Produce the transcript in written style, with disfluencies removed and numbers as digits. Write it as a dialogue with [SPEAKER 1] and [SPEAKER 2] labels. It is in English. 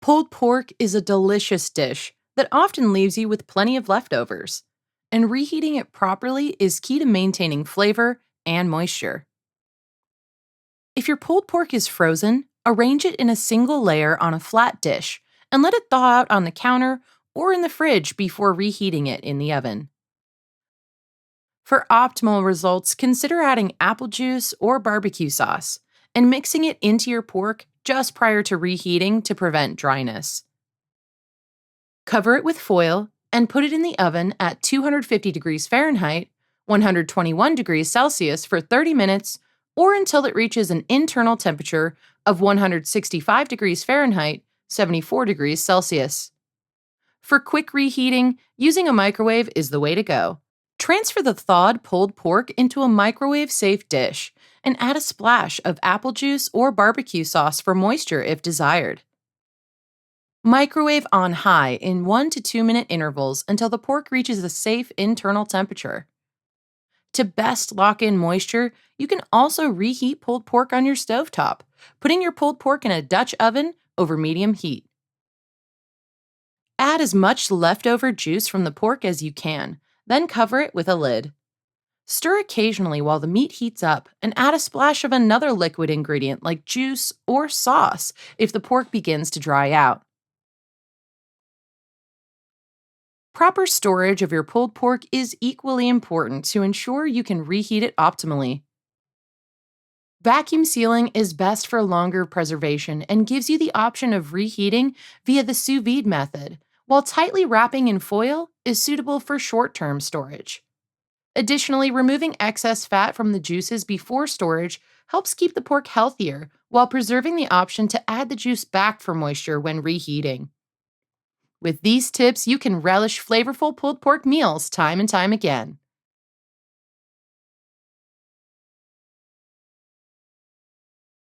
[SPEAKER 1] Pulled pork is a delicious dish that often leaves you with plenty of leftovers, and reheating it properly is key to maintaining flavor and moisture. If your pulled pork is frozen, arrange it in a single layer on a flat dish and let it thaw out on the counter or in the fridge before reheating it in the oven. For optimal results, consider adding apple juice or barbecue sauce and mixing it into your pork just prior to reheating to prevent dryness. Cover it with foil and put it in the oven at 250 degrees Fahrenheit, 121 degrees Celsius for 30 minutes or until it reaches an internal temperature of 165 degrees Fahrenheit, 74 degrees Celsius. For quick reheating, using a microwave is the way to go. Transfer the thawed pulled pork into a microwave-safe dish and add a splash of apple juice or barbecue sauce for moisture if desired. Microwave on high in 1 to 2 minute intervals until the pork reaches a safe internal temperature. To best lock in moisture, you can also reheat pulled pork on your stovetop, putting your pulled pork in a Dutch oven over medium heat. Add as much leftover juice from the pork as you can, then cover it with a lid. Stir occasionally while the meat heats up and add a splash of another liquid ingredient like juice or sauce if the pork begins to dry out. Proper storage of your pulled pork is equally important to ensure you can reheat it optimally. Vacuum sealing is best for longer preservation and gives you the option of reheating via the sous vide method, while tightly wrapping in foil is suitable for short-term storage. Additionally, removing excess fat from the juices before storage helps keep the pork healthier while preserving the option to add the juice back for moisture when reheating. With these tips, you can relish flavorful pulled pork meals time and time again.